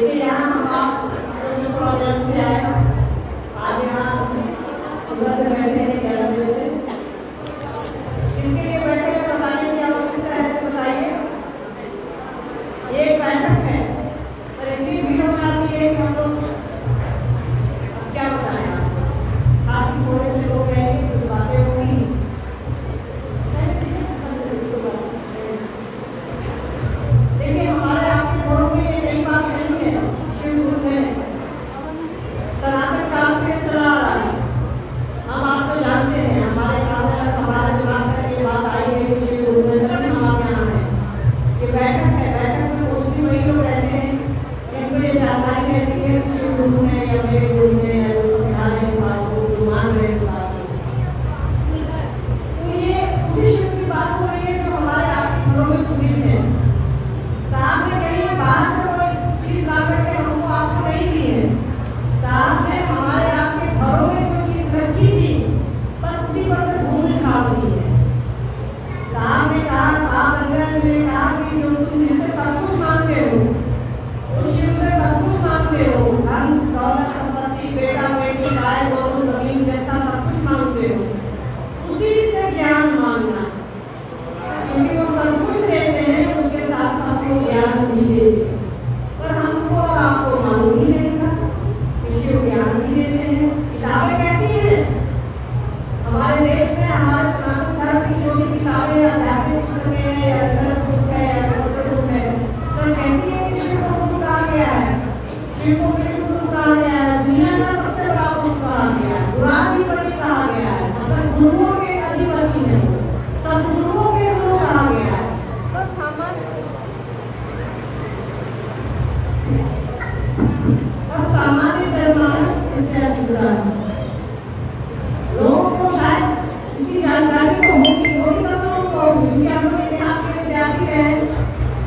देखिए यहाँ हम आप प्रोजेक्ट से आए, आज यहाँ सुबह से बैठे हैं 11 बजे से। किसके लिए बैठे हैं बताइए, क्या आवश्यकता है तो बताइए। एक बैठक है और इतनी भीड़ हो जाती है कि हम लोग अब क्या बताएं आपको। काफी थोड़े से लोग रहेंगे, कुछ बातें होंगी। देखिए हमारे आपके घरों में ये नई बात नहीं है, शिव गुरु में सनातन काल से चला आ रहा है। हम आपको जानते हैं, हमारे गाँव में हमारे दिमाग में ये बात आई है कि शिव गुरु में हमारे यहाँ है ये बैठक है। बैठक में मोस्टली वही लोग रहते हैं जिनको ये जानकारी रहती है कि शिव गुरु में या मेरे गुरु में या जो समझा रहे बात को, जो मान रहे बात को, तो ये उसी शिव की बात हो रही है जो हमारे आपके घरों में सुधीर है। साहब ने कहीं बाहर से कोई चीज ला करके हमको आपको नहीं दी है। साहब ने हमारे आपके घरों में जो चीज रखी थी पर उसी पर से भूमि खा दी है। साहब ने कहा, साहब अंग्रेज ने कहा कि जो तुम जिससे सब कुछ मांगते हो, उस शिव से सब कुछ मांगते हो, धन दौलत संपत्ति बेटा बेटी गाय गोरू जमीन जैसा सब कुछ मांगते हो, उसी से ज्ञान मांगना, क्योंकि वो सब कुछ देते हैं उसके साथ साथ वो ज्ञान भी देते हैं। पर हमको और आपको मालूम ही नहीं था कि शिव ज्ञान भी देते हैं। किताबें कहती हैं हमारे देश में, हमारे सनातन धर्म की जो भी किताबें आध्यात्मिक पुस्तकें हैं या धर्म बुक है या बौद्ध बुक है, तो कहती है कि शिव को गुरु कहा गया है, शिव को विष्णु गुरु कहा गया है, दुनिया का सबसे बड़ा गुरु कहा गया है, बुरादी बड़ी कहा गया है, मतलब गुरुओं के अधिपति है, सदगुरुओं के गुरु कहा गया है। तो सामान्य जनमानस इससे अछूता है। लोगों को शायद इसी जानकारी को होगी, होगी तो लोगों को होगी, क्योंकि हम लोग इतिहास के विद्यार्थी रहे,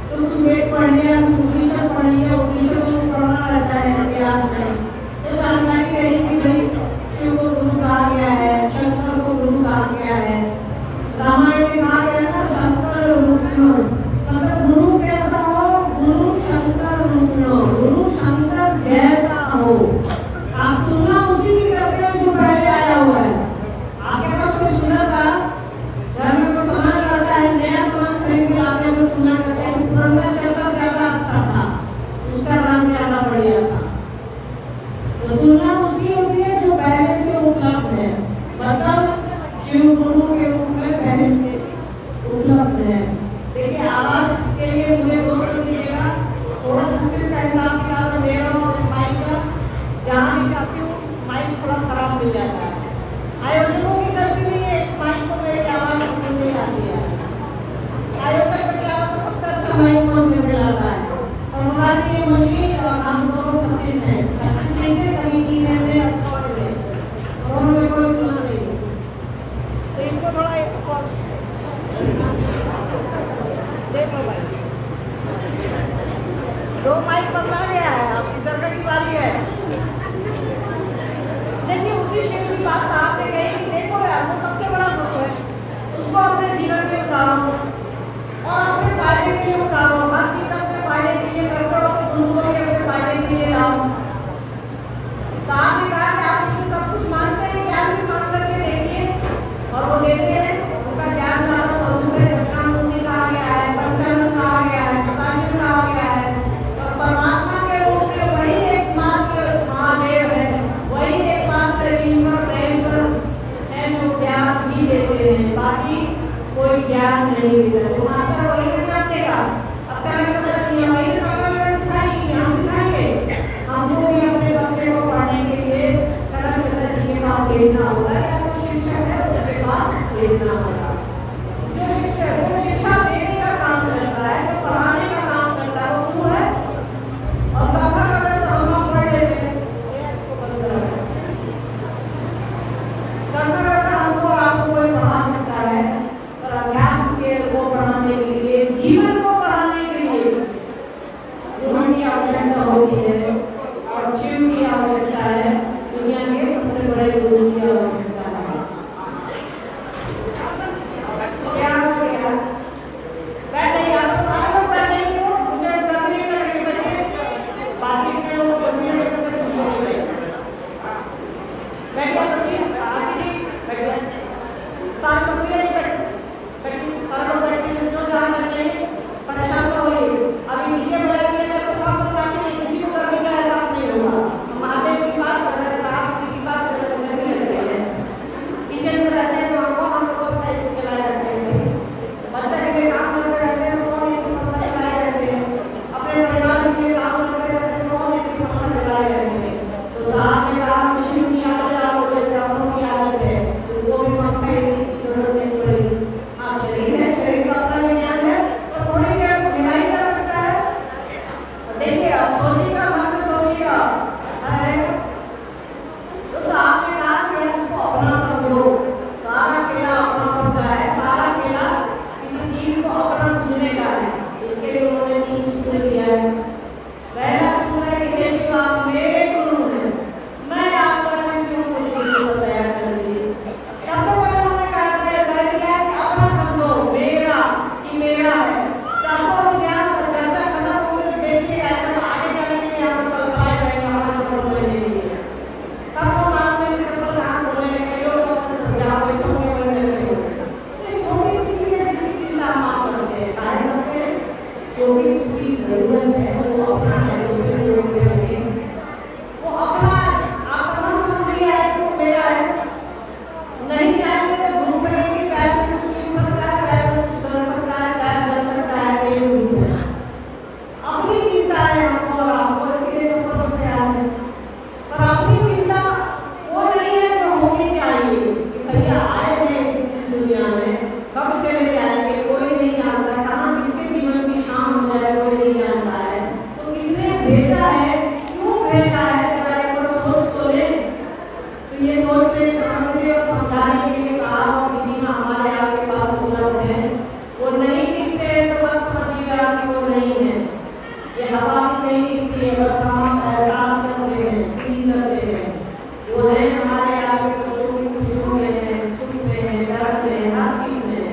तो कुछ वेद पढ़ लिया, कुछ उपनिषद पढ़ लिया, उपनिषद को पढ़ना रहता है इतिहास में, तो जानकारी रही कि भाई शिव को गुरु कहा गया है, शंकर को गुरु कहा गया है। रामायण में कहा गया था शंकर रुक्ण, मतलब गुरु कैसा हो, गुरु शंकर रुक्ण, गुरु शंकर जैसा हो। आप तुलना उसी की करते हो जो पहले आया हुआ है। आपके पास कोई सुना था, घर में कोई सामान रहता है, नया सामान खरीद के लाते हैं तो तुलना करते हैं कि पुराना चलता ज्यादा अच्छा था, उसका दाम ज्यादा बढ़िया था। तो तुलना उसकी होती है जो पहले से उपलब्ध है, मतलब शिव गुरु के रूप में पहले से उपलब्ध है। देखिए आवाज के लिए मुझे 2 मिनट दीजिएगा, थोड़ा छत्तीस का हिसाब किताब मेरा और माइक का, जहाँ भी जाती हूँ माइक थोड़ा खराब मिल जाता है। आयोजकों की गलती नहीं है, इस माइक को मेरी आवाज सुन नहीं आती है। आयोजक का क्या होता है, सबका अच्छा माइक को मिल जाता है, और हमारी ये मशीन और हम दोनों 36 हैं, 36 नहीं थे, कभी 3 रहते हैं, और दोनों में कोई तुलना नहीं है। तो इसको थोड़ा देख लो भाई, 2 माइक बदला गया है, अब इधर की बारी है। देखिए उसी शिव की बात आपने कही कि देखो यार वो सबसे बड़ा गुरु है, उसको अपने जीवन में उतारो और अपने फायदे के लिए उतारो, हर चीज अपने फायदे के लिए करते हो तो गुरु को भी अपने फायदे के लिए लाओ। साथ ही कहा कि आप उससे सब कुछ मानते हैं, ज्ञान भी मान करके देखिए, और वो देते हैं, उनका ज्ञान ज्यादा स्वरूप है, दक्षिणामूर्ति कहा गया है, पंचानन कहा गया है, प्रकाशन कहा गया है, और परमात्मा के रूप में वही एकमात्र महादेव है, वही एकमात्र ईश्वर महेश्वर है जो ज्ञान भी देते हैं, बाकी कोई ज्ञान नहीं देता। जो मास्टर वही ज्ञान देगा, जो भी उसकी जरूरत है वो अपना है, दूसरे लोग के लिए वो अपना आपका मन लिया है तो मेरा है, नहीं चाहेंगे तो घूम करेंगे, कैसे कुछ मिल सकता है, कैसे कुछ बन सकता है, कैसे बन सकता है, ये नहीं है। अपनी चिंता है हमको और आपको, इसलिए सब लोग तैयार है, पर अपनी चिंता वो नहीं है जो होनी चाहिए कि भैया आए हैं इस दुनिया में, कब चले जाएंगे कोई नहीं जानता, कहाँ किसके जीवन की शाम हो जाए कोई नहीं जानता है, तो किसने भेजा है, क्यों भेजा है, जरा एक बार सोच तो ले। तो ये सोच ले, समझने और समझाने के लिए साहब और दीदी हमारे आपके पास उपलब्ध है, वो नहीं दिखते हैं तो बस समझिएगा कि वो नहीं है, ये हवा भी नहीं दिखती है, बस हम एहसास करते हैं, फील करते हैं, वो है हमारे आपके बच्चों की खुशियों में है, सुख में है, दर्द में, हर चीज में है,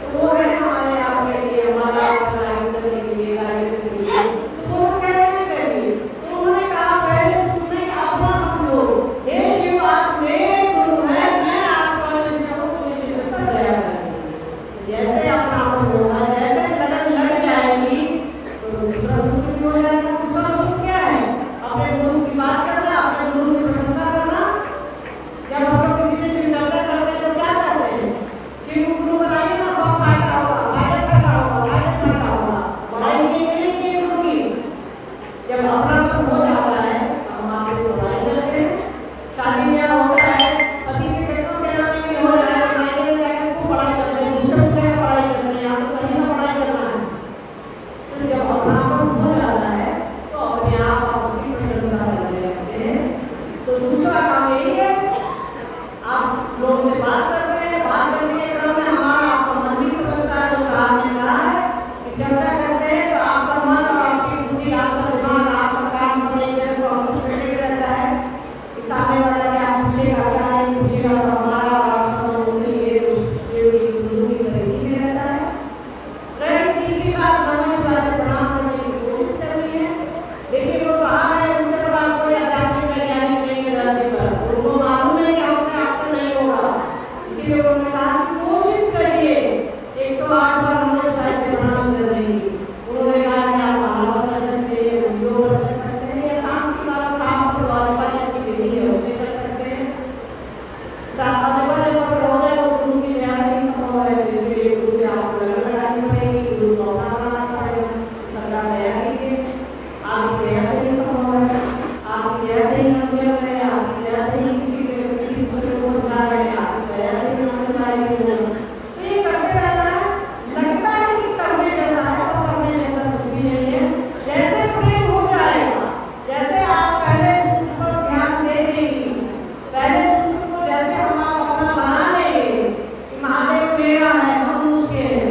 तो वो है हमारे आपके लिए, हमारा गाइड करने के लिए, गाइड के लिए, तो वो कहने के लिए, तो उन्होंने कहा पहले सुनने का अपना हम लोग, हे शिव आप मेरे गुरु हैं, मैं आपका शिष्य हूँ, मुझे शिष्य कर दया करिए। जैसे अपना हम होगा, जैसे लगन लग जाएगी तो दूसरा सुख भी हो जाएगा। दूसरा सुख क्या है? अपने गुरु की बात करना, अपने गुरु की प्रशंसा करना। जब हम लोग किसी से चर्चा करते हैं तो क्या करते हैं? शिव गुरु बताइए ना, सब फायदा होगा, फायदा करता होगा, फायदा करता होगा, बड़ाई की नहीं की गुरु की। जब अपना सुख हो जाता है हम आपसे बड़ाई करते हैं, शादी ब्याह होता है, पति से कहते हैं क्या नहीं हो रहा है, मायने जाकर खूब पढ़ाई करते हैं, दूसरे से पढ़ाई करते हैं, यहाँ तो सही में पढ़ाई करना है। तो जब अपनापन हो जाता है तो अपने आप उसकी प्रशंसा करने लगते हैं। तो दूसरा काम यही है, आप लोगों से बात करते हैं, बात करने के क्रम में हमारा आपका मन भी समझता है, जो साहब ने कहा है कि चर्चा करते हैं तो आपका मन और आपकी बुद्धि, आपका दिमाग, आपका काम समझने को कॉन्सेंट्रेटेड रहता है कि सामने वाला क्या पूछेगा, क्या नहीं पूछेगा, तो हमारा और आपका मन उसके लिए गुरु की खरीदी में रहता है। रही तीसरी बात, नमस्कार से प्रणाम करने की कोशिश करनी है। देखिए वो साहब है, उनसे तो आपको आध्यात्मिक वैज्ञानिक नहीं है धरती पर, उनको मालूम है कि अपने आप से नहीं होगा, इसीलिए उन्होंने कहा कि कोशिश करिए 108 बार नमस्कार से प्रणाम करने की। उन्होंने कहा कि आप महावा कर सकते हैं, योग कर सकते हैं, या सांस की बात खास तौर पर की विधि है उसे कर सकते हैं। गुरु की दया से संभव है, जिसके लिए गुरु से आपको लगन लगानी पड़ेगी, गुरु को अपना बनाना पड़ेगा, सरकार दया कीजिए, आपकी दया से ही संभव है, आपकी दया से ही हम चल रहे हैं, आपकी दया से ही किसी दूसरे को बता रहे हैं, आपकी दया से ही हम बताएंगे। तो ये करते रहना है, लगता है कि करने जैसा है तो करने जैसा कुछ भी नहीं है। जैसे प्रेम हो जाएगा, जैसे आप पहले सूत्र पर ध्यान दे देंगी, पहले सूत्र को जैसे हम आप अपना बना लेंगे कि महादेव मेरा है, हम उसके हैं,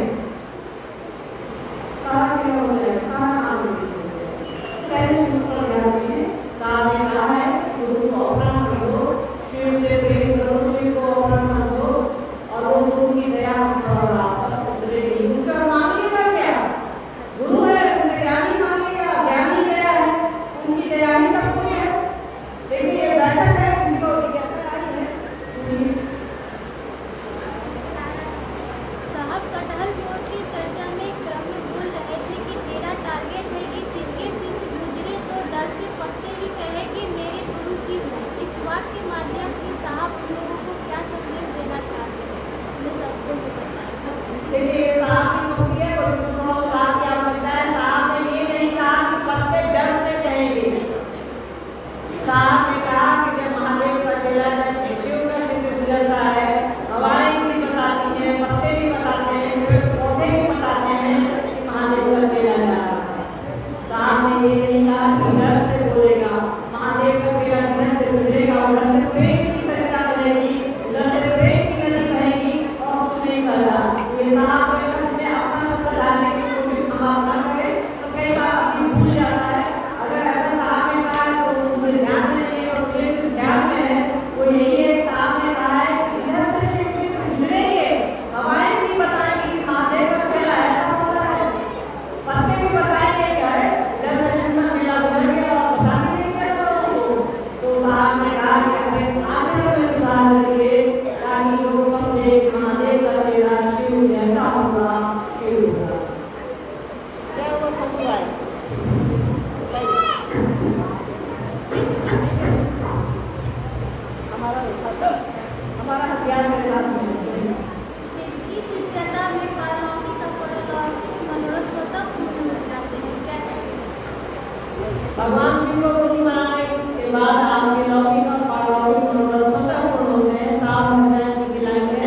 भगवान शिव को गुरु बनाने के बाद आपके लौकिक और पारलौकिक मनोरथ स्वतः पूर्ण होते हैं, साफ होते हैं, खिलाएंगे,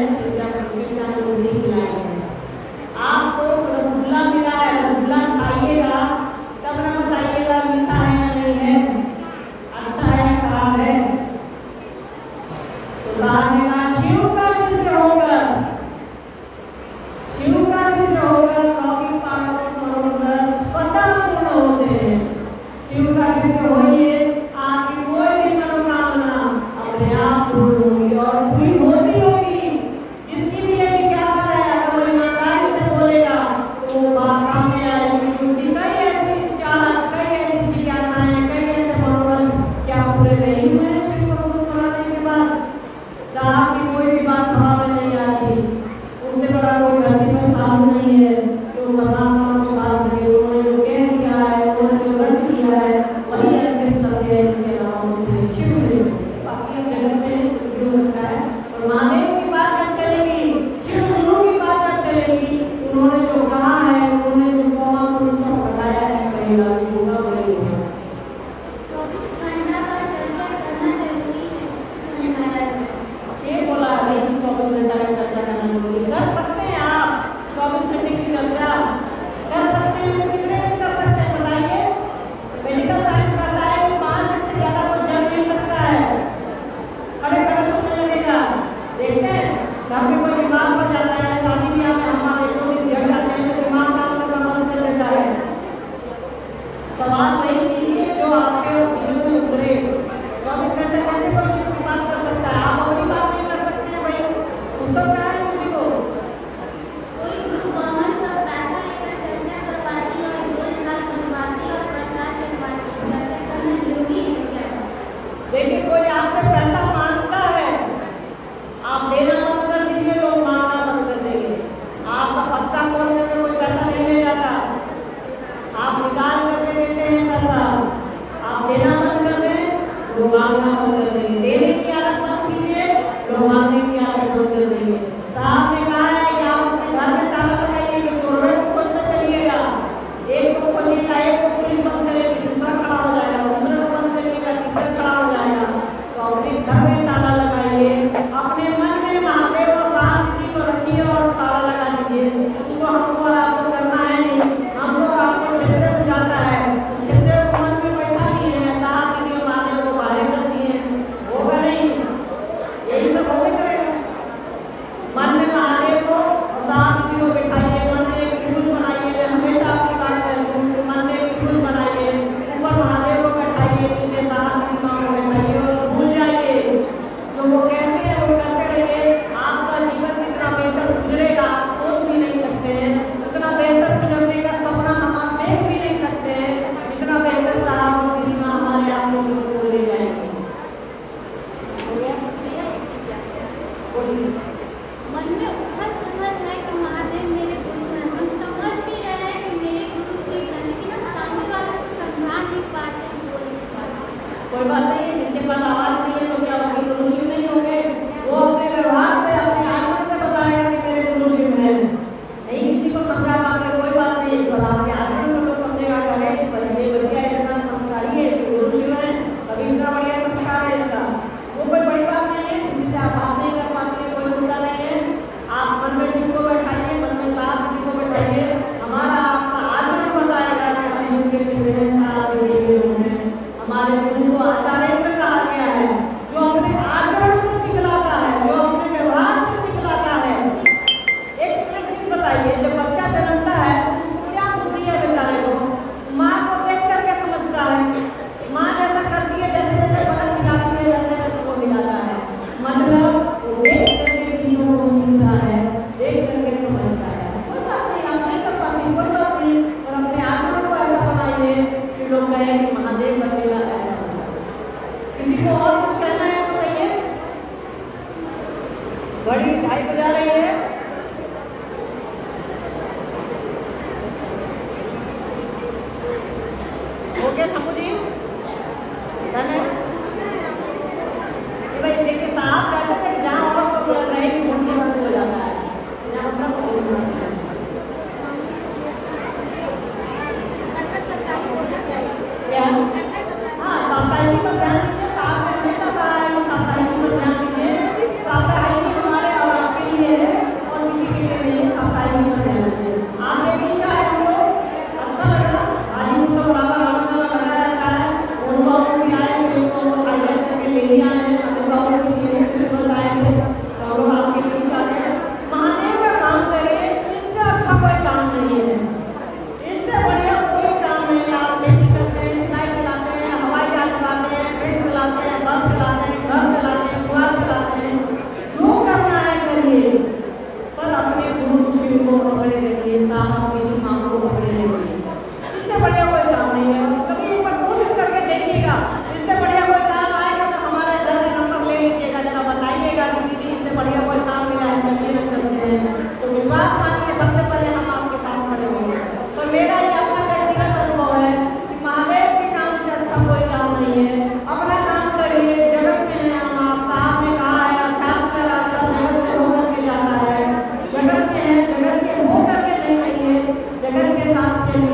बुद्धि खिलाएंगे। आपको रसगुल्ला मिला है, रसगुल्ला खाइएगा तब ना बताइएगा मीठा है या नहीं है, अच्छा है या खराब है। तो कहा शिव का शिष्य होकर, शिव का शिष्य होकर लौकिक पारलौकिक मनोरथ स्वतः पूर्ण होते हैं। शिव का शिष्य होइए, आपकी कोई भी मनोकामना अपने आप पूर्ण होगी और पूरी होती होगी। जिसकी भी ये जिज्ञासा है, अगर वो ईमानदारी से बोलेगा तो वो बात सामने आएगी। उसकी कई ऐसी चाहत, कई ऐसी जिज्ञासाएं, कई ऐसे मनोरथ क्या पूरे नहीं हुए हैं शिव को गुरु बनाने के बाद। साहब की कोई भी बात हवा में नहीं आती, उससे बड़ा कोई धरती में साहब नहीं है जो परमात्मा को साथ सके। उन्होंने जो कह दिया है, उन्होंने जो रच किया है, वही अंतिम सत्य है, इसके अलावा मुझे शिव नहीं। बाकी अब जगत में कुछ भी हो सकता है, और महादेव की बात जब चलेगी, शिव गुरु की बात जब चलेगी, उन्होंने जो कहा है, उन्होंने जो कौमा पुरुष को बताया है, कहेगा कि होगा वही होगा। ये बोला है कि 24 घंटा की चर्चा करना जरूरी। कर सकते हैं आप 24 घंटे की चर्चा कर सकते हैं, कितने दिन कर सकते हैं बताइए। मेडिकल साइंस कहता है कि 5 दिन से ज्यादा कोई जम नहीं सकता है, खड़े खड़े सोचने लगेगा। देखते हैं घर में कोई बीमार पड़ जाता है, शादी ब्याह में हमारे 2 दिन जग जाते हैं तो दिमाग काम करना बंद कर देता है। सवाल नहीं कीजिए जो आपके जीवन में उतरे। 24 घंटे कैसे कोई शिव की बात कर सकता है, आप अपनी बात नहीं कर सकते हैं भाई, उसको क्या है उसी को। कोई गुरु बामन सब पैसा लेकर चर्चा करवाती और रोज हाथ बनवाती और प्रसाद चढ़वाती, चर्चा करना जरूरी है क्या? देखिए कोई आपसे पैसा मांगता है, आप देना बंद कर दीजिए, लोग मांगना बंद कर देंगे। आपका बक्सा खोलने में कोई पैसा नहीं ले जाता, आप निकाल करके देते हैं पैसा, आप देना बंद कर दें, लोग मांगना बंद कर देंगे। देने की आदत बंद कीजिए, लोग मांगने की आदत बंद कर देंगे। साहब ने कहा है कि आप अपने घर में ताला लगाइए कि चोरों को खोज में चलिएगा। एक को खोलिएगा, एक को पुलिस बंद करेगी, दूसरा खड़ा हो जाएगा, दूसरे को बंद करिएगा, तीसरा खड़ा हो जाएगा। तो अपने घर में ताला लगाइए, अपने मन में महादेव और साहब जी को रखिए और ताला लगा दीजिए। उनको हमको और आपको करना है नहीं, हम लोग आपको क्षेत्र में जाता है, क्षेत्र को मन में बैठा नहीं है, साहब जी महादेव को बाहर कर दिए, होगा नहीं, यही सब होगा करेगा। मन में महादेव को और साहब जी को बैठाइए, मन में एक त्रिभुज बनाइए, मैं हमेशा आपकी बात करती हूँ, मन में एक त्रिभुज बनाइए, ऊपर महादेव को बैठाइए, नीचे साहब जी को बैठाइए और भूल जाइए जो वो कहते हैं वो करते रहिए। आपका जीवन कितना बेहतर गुजरेगा आप सोच भी नहीं सकते हैं, उतना बेहतर गुजरने का सपना हम आप देख भी नहीं सकते हैं, इतना बेहतर साहब और दीदी माँ हमारे आप लोगों को ले जाएंगे। हो गया? मेरा एक जिज्ञासा है। बोलिए। मन में उथल-पुथल है कि महादेव मेरे गुरु हैं, हम समझ भी रहे हैं कि मेरे गुरु शिव हैं, लेकिन हम सामने वाले को समझा नहीं पाते, बोल नहीं पाते। कोई बात नहीं है, जिसके पास आवाज नहीं है तो क्या होगी, गुरु शिव नहीं होंगे। वो अपने व्यवहार से, अपने आचरण से बताएगा कि मेरे गुरु शिव हैं। नहीं किसी को समझा पाते कोई बात नहीं, पर आपके आचरण में तो समझेगा करे कि बच्चे बच्चियाँ इतना संस्कारी है कि गुरु शिव है, तभी इतना बढ़िया संस्कार है इसका। वो कोई बड़ी बात नहीं है, किसी से आप बात नहीं कर पाते हैं, कोई मुद्दा नहीं है। आप मन में शिव को बैठाइए, मन में साहब जी को बैठाइए, हमारा आपका आचरण बताएगा कि हम उनके कितने साथ हैं। हमारे गुरु को आचार्य कहा गया है, जो अपने आचरण से सिखलाता है, जो अपने व्यवहार से सिखलाता है। एक चीज बताइए, जब बच्चा जन्मता है तो क्या बुद्धि है बेचारे को, माँ को देख करके समझता है, माँ जैसा करती है, जैसे जैसे बदल मिलाती है वैसे वैसे वो मिलाता है। मतलब वो देख करके चीजों को सुनता है, देख करके समझता है। कोई बात नहीं, आप नहीं कर पाती कोई बात नहीं, और अपने आचरण को ऐसा बनाइए कि लोग कहें कि महादेव बचेगा ऐसा। किसी को और कुछ कहना है तो कहिए। घड़ी 2:30 बजा रही है। हो गया शंभू जी? डन है? भाई देखिए साहब कहते थे जहाँ और तो रहे कि घंटे बंद हो जाता है, मतलब क्या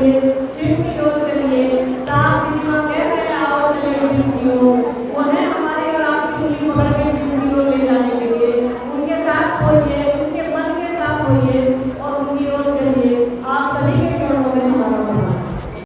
लिए